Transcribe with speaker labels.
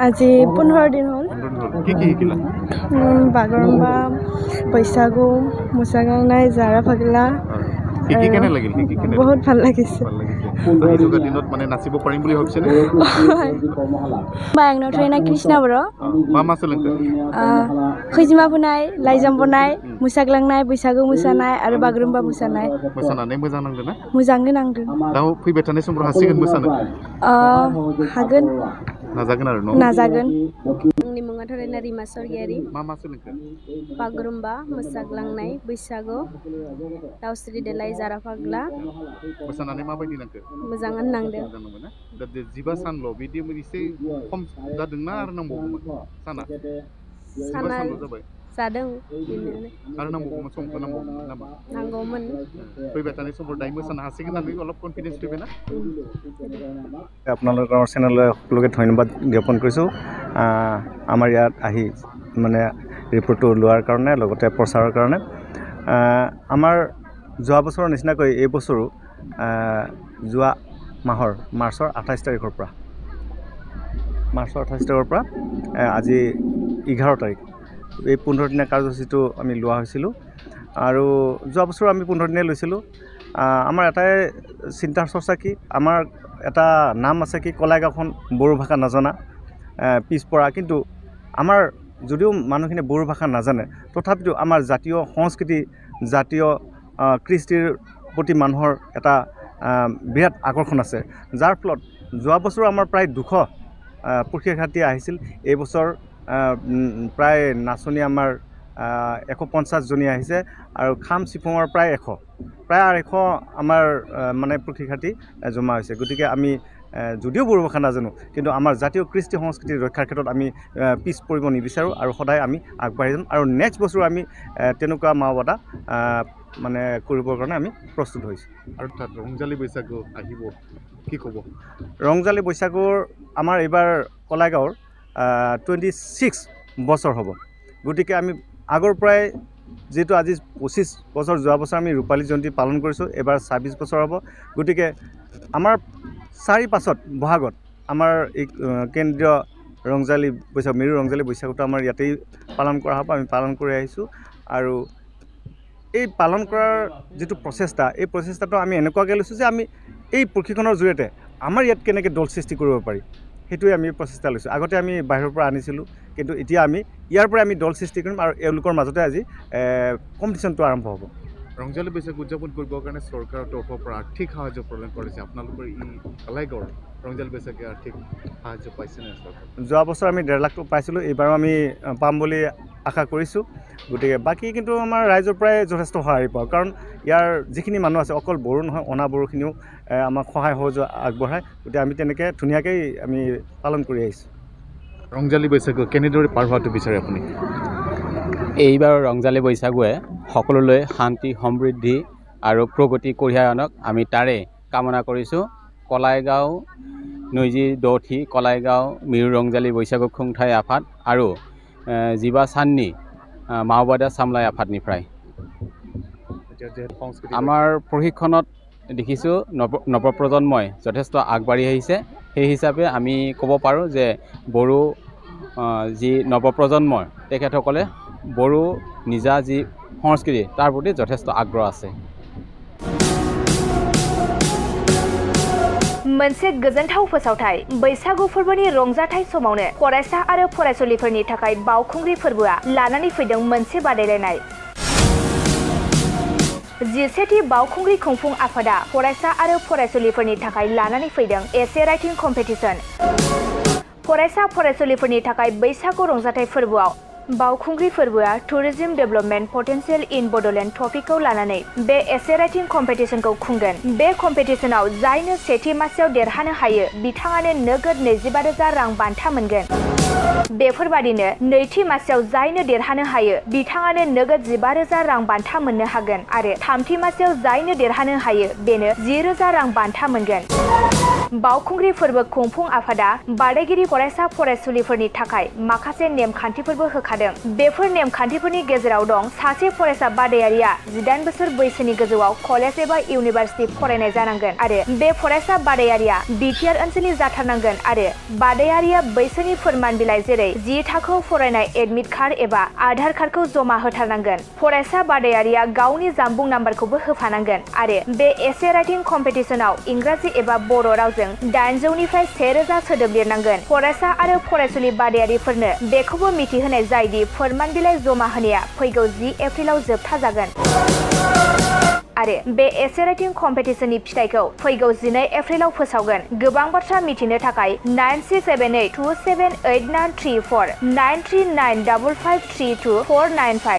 Speaker 1: আজি 15 দিন হল
Speaker 2: কি শিকিলা
Speaker 1: বাগৰুম্বা বৈশাগু মুছাগাংনাই জাৰা ফাগলা
Speaker 2: কি কেনে লাগিল কি কেনে
Speaker 1: বহুত ভাল লাগিছে
Speaker 2: এইজোগা দিনত মানে নাচিব পাৰিম বুলি ভাবিছেনে
Speaker 1: বাংনা থৈনা কৃষ্ণ বড়
Speaker 2: মা চলংকে
Speaker 1: খৈজিমা বুনাই লাইজাম বনাই মুছাগलांनाय बैसागु मोसानाय आरो बागरुम्बा मोसानाय
Speaker 2: मोसानानै मोजां नांदों ना
Speaker 1: मोजाङै नांदों
Speaker 2: दाव फैबाय थानाय समफ्राव हासिगोन मोसानो
Speaker 1: हागोन
Speaker 2: नाजागोन आरो न
Speaker 1: नाजागोन आंनि मुङा थरायना रिमा सरगियारि
Speaker 2: मा सोलोंखो
Speaker 1: बागरुम्बा मोसाग्लांनाय बैसागु दावस्रि देलाय जारा फाग्ला
Speaker 2: मोसानानै माबायदि नांखो
Speaker 1: मोजाङानो नांदों
Speaker 2: दा 15 सानल' बिदि एसे खम जादोंना आरो नांबावगौमोन साना जाबाय
Speaker 1: जादों
Speaker 2: आरो नांबावगौमोन समखौ नांबावगौमोन नामा
Speaker 1: नांगौमोन
Speaker 2: फैबाय थानाय समफ्राव दायो मोसानो हासिगोन होननानै অলপ কনফিডেন্স फैबाय ना
Speaker 3: আপোনালোকৰ চেনেললৈ সকলোকে ধন্যবাদ জ্ঞাপন কৰিছোঁ আমাৰ ইয়াত আহি মানে ৰিপৰ্টটো লোৱাৰ কাৰণে লগতে প্ৰচাৰৰ কাৰণে আমাৰ যোৱা বছৰৰ নিচিনাকৈ এই বছৰো যোৱা মাহৰ মাৰ্চৰ 28 তাৰিখৰ পৰা আজি 11 তাৰিখ এই 15 দিনীয়া কাৰ্যসূচীটো আমি লোৱা হৈছিলোঁ আৰু যোৱা বছৰ আমি 15 দিনে লৈছিলোঁ আমাৰ এটাই চিন্তাৰ চৰ্চা কি আমাৰ এটা নাম আছে কি কলাইগাঁওখন বড়ো ভাষা নজনা পিছপৰা কিন্তু আমাৰ যদিও মানুহখিনি বড়ো ভাষা নাজানে তথাপিতো আমাৰ জাতীয় সংস্কৃতি জাতীয় কৃষ্টিৰ প্ৰতি মানুহৰ এটা বিৰাট আকৰ্ষণ আছে যাৰ ফলত যোৱা বছৰ আমাৰ প্ৰায় 200 প্ৰশিক্ষাৰ্থী আহিছিল এই বছৰ প্ৰায় নাচনী আমাৰ 150 জনী আহিছে আৰু খাম চিফুঙৰ প্ৰায় 100 আমাৰ মানে প্ৰশিক্ষাৰ্থী জমা হৈছে গতিকে আমি যদিও বড়ো ভাষা নাজানো কিন্তু আমাৰ জাতীয় কৃষ্টি সংস্কৃতি ৰক্ষাৰ ক্ষেত্ৰত আমি পিছ পৰিব নিবিচাৰোঁ আৰু সদায় আমি আগবাঢ়ি যাম আৰু নেক্সট বছৰ আমি তেনেকুৱা মাওবাদা মানে কৰিবৰ কাৰণে আমি প্ৰস্তুত হৈছোঁ
Speaker 2: আৰু তাত ৰংজালী বৈশাগু আহিব কি ক'ব
Speaker 3: ৰংজালী বৈশাগুৰ আমাৰ এইবাৰ কলাইগাঁৱৰ 26 বছৰ হ'ব গতিকে আমি আগৰ পৰাই যেহেতু আজি 25 বছৰ যোৱা বছৰ আমি ৰূপালী জয়ন্তী পালন কৰিছোঁ এবাৰ 26 বছৰ হ'ব গতিকে আমাৰ 4-5 বহাগত আমাৰ এই কেন্দ্ৰীয় ৰংজালী বৈশাগ মেৰু ৰংজালী বৈশাগুটো আমাৰ ইয়াতেই পালন কৰা হ'ব আমি পালন কৰি আহিছোঁ আৰু এই পালন কৰাৰ যেটো প্ৰচেষ্টা এই প্ৰচেষ্টাটো আমি এনেকুৱাকৈ লৈছোঁ যে আমি এই প্ৰশিক্ষণৰ জৰিয়তে আমাৰ ইয়াত কেনেকৈ দল সৃষ্টি কৰিব পাৰি সেইটোৱে আমি প্ৰচেষ্টা লৈছোঁ আগতে আমি বাহিৰৰ পৰা আনিছিলোঁ কিন্তু এতিয়া আমি ইয়াৰ পৰা আমি দল সৃষ্টি কৰিম আৰু এওঁলোকৰ মাজতে আজি কম্পিটিশ্যনটো আৰম্ভ হ'ব
Speaker 2: ৰংজালী বৈশাগু উদযাপন কৰিবৰ কাৰণে চৰকাৰৰ তৰফৰ পৰা আৰ্থিক সাহায্য প্ৰদান কৰিছে আপোনালোকৰ এই কলাইগাঁৱৰ ৰংজালী বৈশাগু আৰ্থিক সাহায্য পাইছেনে
Speaker 3: যোৱা বছৰ আমি 1.5 লাখ পাইছিলোঁ এইবাৰো আমি পাম বুলি আশা কৰিছোঁ গতিকে বাকী কিন্তু আমাৰ ৰাইজৰ পৰাই যথেষ্ট সহায় পাওঁ কাৰণ ইয়াৰ যিখিনি মানুহ আছে অকল বড়ো নহয় অনা বড়োখিনিও আমাক সহায় সহযোগ আগবঢ়ায় গতিকে আমি তেনেকৈ ধুনীয়াকৈ আমি পালন কৰি আহিছোঁ
Speaker 2: ৰংজালী বৈশাগু কেনেদৰে পাৰ হোৱাটো বিচাৰে আপুনি
Speaker 4: এইবাৰ ৰংজালী বৈশাগুৱে সকলোলৈ শান্তি সমৃদ্ধি আৰু প্ৰগতি কঢ়িয়াই আনক আমি তাৰে কামনা কৰিছোঁ কলাইগাঁও নৈজি দঠি কলাইগাঁও মিৰু ৰংজালী বৈশাগু খুংঠাই আফাদ আৰু জিবা চান্নি মাওবাদা সামলাই আফাদনিफ्राय আমাৰ প্ৰশিক্ষণত দেখিছোঁ নৱপ্ৰজন্মই যথেষ্ট আগবাঢ়ি আহিছে সেই হিচাপে আমি ক'ব পাৰোঁ যে বড়ো যি নৱপ্ৰজন্মৰ তেখেতসকলে বড়ো নিজা যি সংস্কৃতি তাৰ প্ৰতি যথেষ্ট আগ্ৰহ আছে
Speaker 5: मोनसे गोजोनथाव फोसावथाय बैसागु फोरबोनि रंजाथाय समावनो फरायसा आरो फरायसुलिफोरनि थाखाय बावखुंग्रि फोरबोआ लानानै फैदों मोनसे बादायलायनाय जिसेथि बावखुंग्रि खुंफुं आफादा फरायसा आरो फरायसुलिफोरनि थाखाय लानानै फैदों एसे राइटिं कम्पिटिशन। फरायसा फरायसुलिफोरनि थाखाय बैसागु रंजाथाइ फोरबोआव बावखुंग्रि फोरबोआ टुरिज्म डेभेलपमेन्ट पटेन्शियल इन बड'लेण्ड टपिकखौ लानानै बे एसे राइटिं कम्पिटिशनखौ खुंगोन। बे कम्पिटिशनाव जायनो सेथि मासियाव देरहानो हायो बिथाङानो नोगोद 25,000 रां बान्था मोनगोन। बेफोरबादिनो नैथि मासियाव जायनो देरहानो हायो बिथाङानो नोगोद 15,000 रां बान्था मोननो हागोन आरो थामथि मासियाव जायनो देरहानो हायो बेनो 10,000 रां बान्था मोनगोन। बावखुंग्रि फोरबो खुंफुं आफादा बादायगिरि फरायसा फरायसुलिफोरनि थाखाय माखासे नेमखान्थिफोरबो होखादों। बेफोर नेमखान्थिफोरनि गेजेराव दं सासे फरायसा बादायारिया 18 बोसोर बैसोनि गोजौआव कलेज एबा इउनिभार्सिटि फरायनाय जानांगोन आरो बे फरायसा बादायारिया बिटिआर ओनसोलनि जाथारनांगोन आरो बादायारिया बैसोनि फोरमान बिलाइ जेरै 10 थाखोआव फरायनाय एडमिट कार्ड एबा आधार कार्डखौ जमा होथारनांगोन। फरायसा बादायारिया गावनि जानबुं नाम्बारखौबो होफानांगोन आरो बे एसे राइटिं कम्पिटिशनाव इंराजि एबा बर' रावजों 800निफ्राय 1000 सोदोब लिरनांगोन। फरायसा आरो फरायसुलि बादायारिफोरनो बेखौबो मिथिहोनाय जायदि फोरमान बिलाइ जमा होनाया फैगौ 10 एप्रिलाव जोबथा जागोन आरो बे एसे राइटिं कम्पिटिशननि फिथाइखौ फैगौ 12 एप्रिलाव फोसावगोन। गोबां बाथ्रा मिथिनो थाखाय 9678278934 9395532495